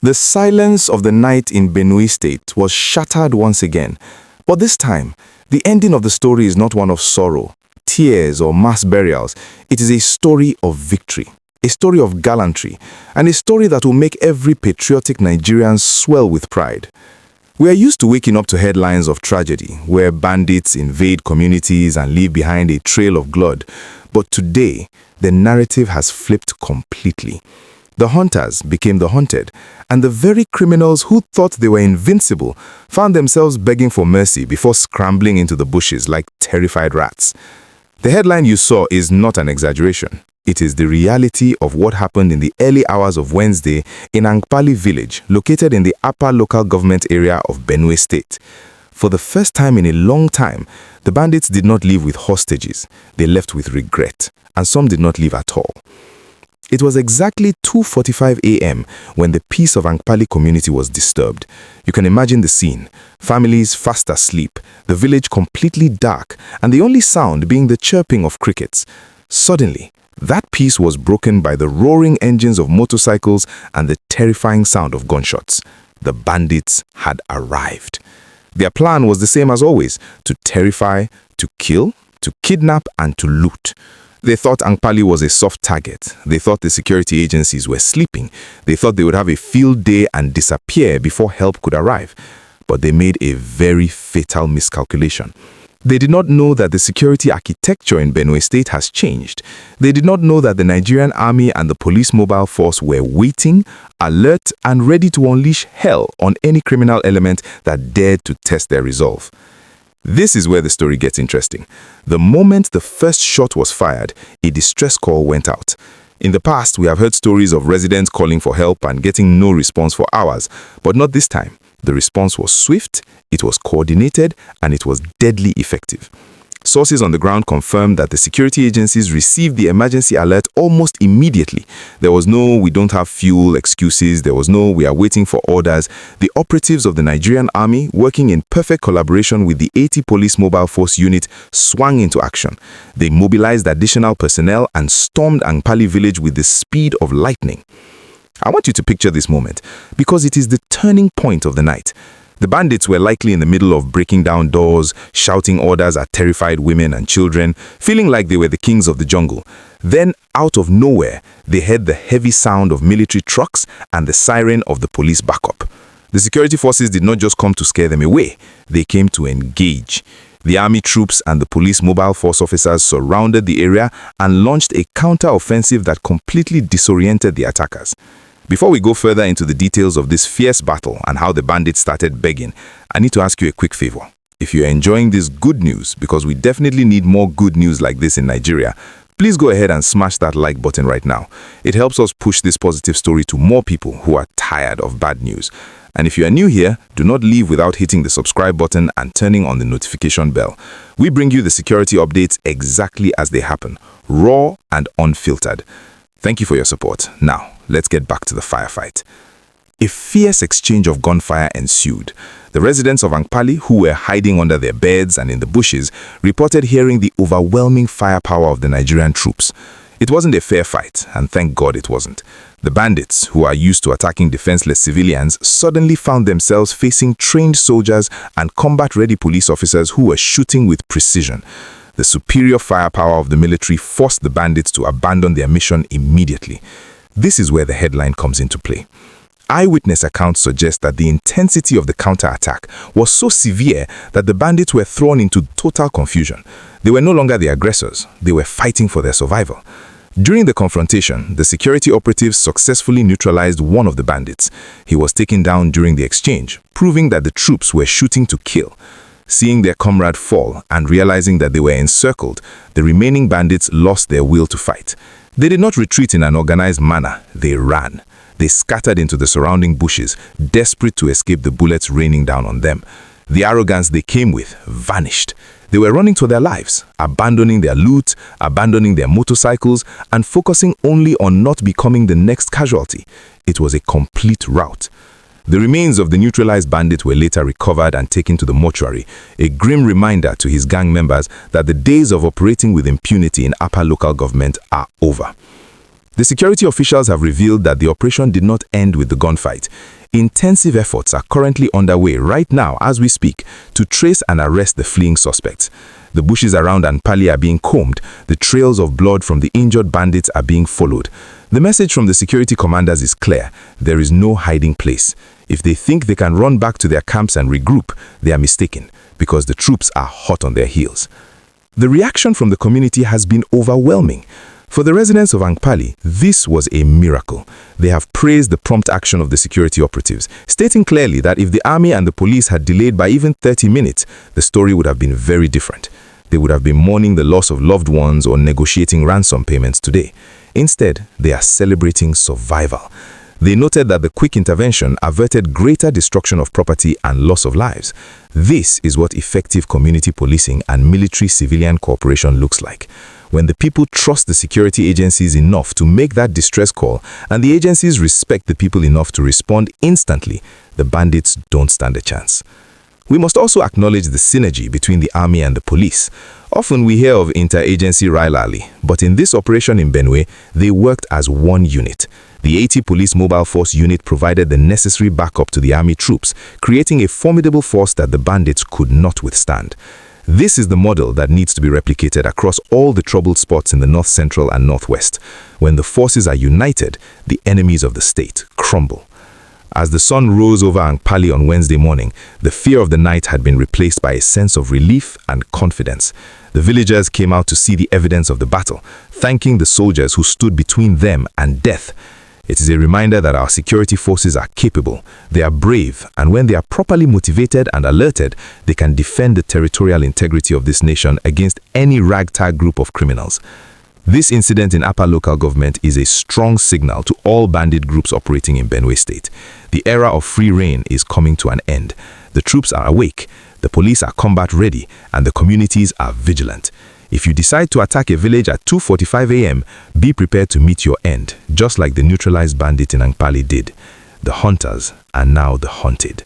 The silence of the night in Benue State was shattered once again. But this time, the ending of the story is not one of sorrow, tears, or mass burials. It is a story of victory, a story of gallantry, and a story that will make every patriotic Nigerian swell with pride. We are used to waking up to headlines of tragedy, where bandits invade communities and leave behind a trail of blood. But today, the narrative has flipped completely. The hunters became the hunted, and the very criminals who thought they were invincible found themselves begging for mercy before scrambling into the bushes like terrified rats. The headline you saw is not an exaggeration. It is the reality of what happened in the early hours of Wednesday in Ankpali Village, located in the upper local government area of Benue State. For the first time in a long time, the bandits did not leave with hostages. They left with regret, and some did not leave at all. It was exactly 2:45 a.m. when the peace of Ankpali community was disturbed. You can imagine the scene. Families fast asleep, the village completely dark, and the only sound being the chirping of crickets. Suddenly, that peace was broken by the roaring engines of motorcycles and the terrifying sound of gunshots. The bandits had arrived. Their plan was the same as always: to terrify, to kill, to kidnap, and to loot. They thought Ankpali was a soft target. They thought the security agencies were sleeping. They thought they would have a field day and disappear before help could arrive. But they made a very fatal miscalculation. They did not know that the security architecture in Benue State has changed. They did not know that the Nigerian Army and the police mobile force were waiting, alert, and ready to unleash hell on any criminal element that dared to test their resolve. This is where the story gets interesting. The moment the first shot was fired, a distress call went out. In the past, we have heard stories of residents calling for help and getting no response for hours, but not this time. The response was swift, it was coordinated, and it was deadly effective. Sources on the ground confirmed that the security agencies received the emergency alert almost immediately. There was no "we don't have fuel" excuses. There was no "we are waiting for orders." The operatives of the Nigerian Army, working in perfect collaboration with the 80 Police Mobile Force Unit, swung into action. They mobilized additional personnel and stormed Ankpali Village with the speed of lightning. I want you to picture this moment, because it is the turning point of the night. The bandits were likely in the middle of breaking down doors, shouting orders at terrified women and children, feeling like they were the kings of the jungle. Then, out of nowhere, they heard the heavy sound of military trucks and the siren of the police backup. The security forces did not just come to scare them away, they came to engage. The army troops and the police mobile force officers surrounded the area and launched a counter-offensive that completely disoriented the attackers. Before we go further into the details of this fierce battle and how the bandits started begging, I need to ask you a quick favor. If you're enjoying this good news, because we definitely need more good news like this in Nigeria, please go ahead and smash that like button right now. It helps us push this positive story to more people who are tired of bad news. And if you are new here, do not leave without hitting the subscribe button and turning on the notification bell. We bring you the security updates exactly as they happen, raw and unfiltered. Thank you for your support. Now, let's get back to the firefight. A fierce exchange of gunfire ensued. The residents of Ankpali, who were hiding under their beds and in the bushes, reported hearing the overwhelming firepower of the Nigerian troops. It wasn't a fair fight, and thank God it wasn't. The bandits, who are used to attacking defenseless civilians, suddenly found themselves facing trained soldiers and combat-ready police officers who were shooting with precision. The superior firepower of the military forced the bandits to abandon their mission immediately. This is where the headline comes into play. Eyewitness accounts suggest that the intensity of the counterattack was so severe that the bandits were thrown into total confusion. They were no longer the aggressors, they were fighting for their survival. During the confrontation, the security operatives successfully neutralized one of the bandits. He was taken down during the exchange, proving that the troops were shooting to kill. Seeing their comrade fall and realizing that they were encircled, the remaining bandits lost their will to fight. They did not retreat in an organized manner, they ran. They scattered into the surrounding bushes, desperate to escape the bullets raining down on them. The arrogance they came with vanished. They were running for their lives, abandoning their loot, abandoning their motorcycles, and focusing only on not becoming the next casualty. It was a complete rout. The remains of the neutralized bandit were later recovered and taken to the mortuary, a grim reminder to his gang members that the days of operating with impunity in upper local government are over. The security officials have revealed that the operation did not end with the gunfight. Intensive efforts are currently underway right now as we speak to trace and arrest the fleeing suspects. The bushes around Ankpali are being combed, the trails of blood from the injured bandits are being followed. The message from the security commanders is clear: there is no hiding place. If they think they can run back to their camps and regroup, they are mistaken, because the troops are hot on their heels. The reaction from the community has been overwhelming. For the residents of Ankpali, this was a miracle. They have praised the prompt action of the security operatives, stating clearly that if the army and the police had delayed by even 30 minutes, the story would have been very different. They would have been mourning the loss of loved ones or negotiating ransom payments today. Instead, they are celebrating survival. They noted that the quick intervention averted greater destruction of property and loss of lives. This is what effective community policing and military-civilian cooperation looks like. When the people trust the security agencies enough to make that distress call, and the agencies respect the people enough to respond instantly, the bandits don't stand a chance. We must also acknowledge the synergy between the army and the police. Often we hear of interagency rivalry, but in this operation in Benue, they worked as one unit. The 80 Police Mobile Force unit provided the necessary backup to the army troops, creating a formidable force that the bandits could not withstand. This is the model that needs to be replicated across all the troubled spots in the north central and northwest. When the forces are united, the enemies of the state crumble. As the sun rose over Ankpali on Wednesday morning, the fear of the night had been replaced by a sense of relief and confidence. The villagers came out to see the evidence of the battle, thanking the soldiers who stood between them and death. It is a reminder that our security forces are capable, they are brave, and when they are properly motivated and alerted, they can defend the territorial integrity of this nation against any ragtag group of criminals. This incident in Apa local government is a strong signal to all bandit groups operating in Benue State. The era of free reign is coming to an end. The troops are awake, the police are combat ready, and the communities are vigilant. If you decide to attack a village at 2:45 a.m., be prepared to meet your end, just like the neutralized bandit in Ankpali did. The hunters are now the hunted.